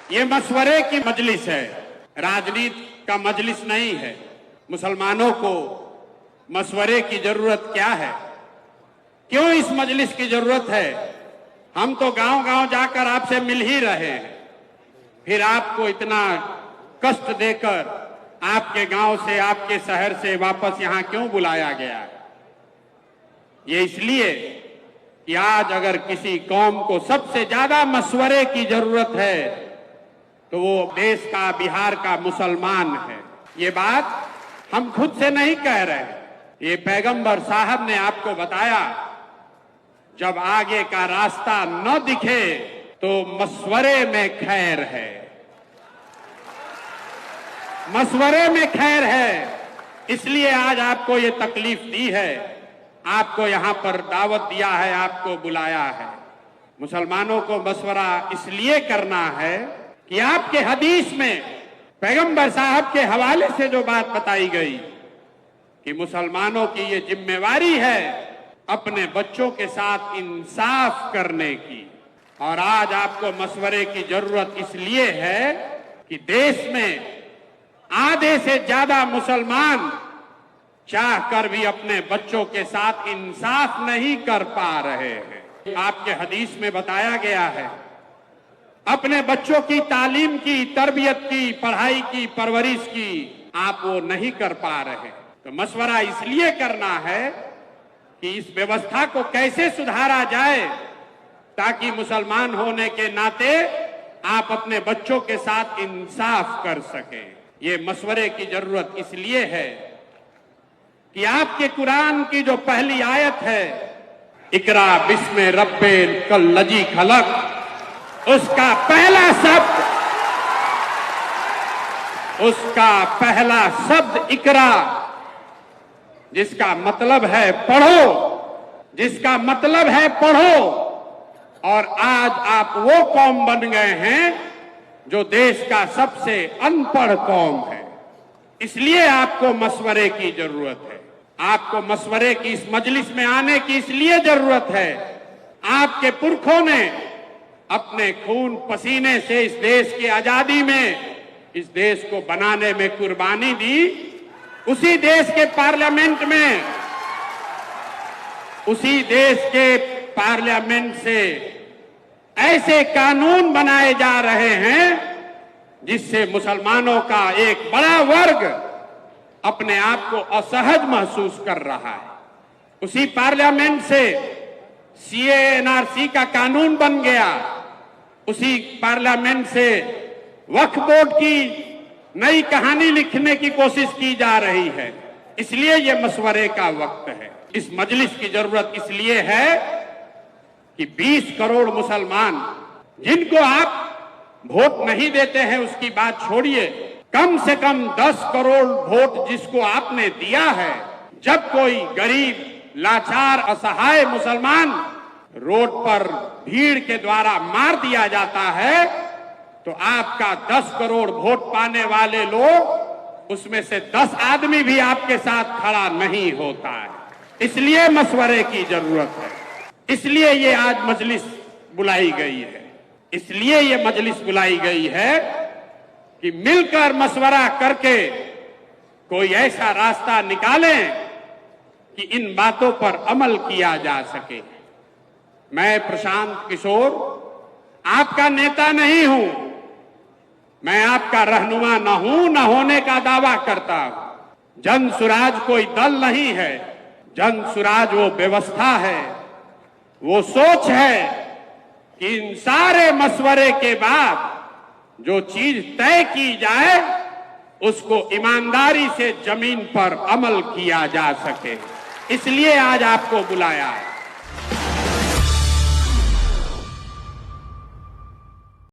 ये मशवरे की मजलिस है, राजनीति का मजलिस नहीं है। मुसलमानों को मशवरे की जरूरत क्या है? क्यों इस मजलिस की जरूरत है? हम तो गांव-गांव जाकर आपसे मिल ही रहे हैं, फिर आपको इतना कष्ट देकर आपके गांव से, आपके शहर से वापस यहां क्यों बुलाया गया है? ये इसलिए कि आज अगर किसी कौम को सबसे ज्यादा मशवरे की जरूरत है तो वो देश का, बिहार का मुसलमान है। ये बात हम खुद से नहीं कह रहे, ये पैगंबर साहब ने आपको बताया। जब आगे का रास्ता न दिखे तो मशवरे में खैर है, मशवरे में खैर है। इसलिए आज आपको ये तकलीफ दी है, आपको यहां पर दावत दिया है, आपको बुलाया है। मुसलमानों को मशवरा इसलिए करना है कि आपके हदीस में पैगंबर साहब के हवाले से जो बात बताई गई कि मुसलमानों की ये जिम्मेवारी है अपने बच्चों के साथ इंसाफ करने की। और आज आपको मशवरे की जरूरत इसलिए है कि देश में आधे से ज्यादा मुसलमान चाहकर भी अपने बच्चों के साथ इंसाफ नहीं कर पा रहे हैं। आपके हदीस में बताया गया है अपने बच्चों की तालीम की, तरबियत की, पढ़ाई की, परवरिश की आप वो नहीं कर पा रहे। तो मशवरा इसलिए करना है कि इस व्यवस्था को कैसे सुधारा जाए ताकि मुसलमान होने के नाते आप अपने बच्चों के साथ इंसाफ कर सकें। ये मशवरे की जरूरत इसलिए है कि आपके कुरान की जो पहली आयत है, इकरा बिस्मे रब्बिल कल्लजी खलक, उसका पहला शब्द इकरा, जिसका मतलब है पढ़ो, जिसका मतलब है पढ़ो। और आज आप वो कौम बन गए हैं जो देश का सबसे अनपढ़ कौम है। इसलिए आपको मशवरे की जरूरत है, आपको मशवरे की इस मजलिस में आने की इसलिए जरूरत है। आपके पुरखों ने अपने खून पसीने से इस देश की आजादी में, इस देश को बनाने में कुर्बानी दी। उसी देश के पार्लियामेंट में, उसी देश के पार्लियामेंट से ऐसे कानून बनाए जा रहे हैं जिससे मुसलमानों का एक बड़ा वर्ग अपने आप को असहज महसूस कर रहा है। उसी पार्लियामेंट से सीए एनआरसी का कानून बन गया, उसी पार्लियामेंट से वक्फ बोर्ड की नई कहानी लिखने की कोशिश की जा रही है। इसलिए यह मशवरे का वक्त है। इस मजलिस की जरूरत इसलिए है कि 20 करोड़ मुसलमान जिनको आप वोट नहीं देते हैं उसकी बात छोड़िए, कम से कम 10 करोड़ वोट जिसको आपने दिया है, जब कोई गरीब, लाचार, असहाय मुसलमान रोड पर भीड़ के द्वारा मार दिया जाता है तो आपका 10 करोड़ वोट पाने वाले लोग, उसमें से 10 आदमी भी आपके साथ खड़ा नहीं होता है। इसलिए मशवरे की जरूरत है, इसलिए ये आज मजलिस बुलाई गई है, इसलिए ये मजलिस बुलाई गई है कि मिलकर मशवरा करके कोई ऐसा रास्ता निकालें कि इन बातों पर अमल किया जा सके। मैं प्रशांत किशोर आपका नेता नहीं हूं, मैं आपका रहनुमा न हूं, न होने का दावा करता हूं। जन सुराज कोई दल नहीं है, जन सुराज वो व्यवस्था है, वो सोच है कि इन सारे मशवरे के बाद जो चीज तय की जाए उसको ईमानदारी से जमीन पर अमल किया जा सके। इसलिए आज आपको बुलाया है।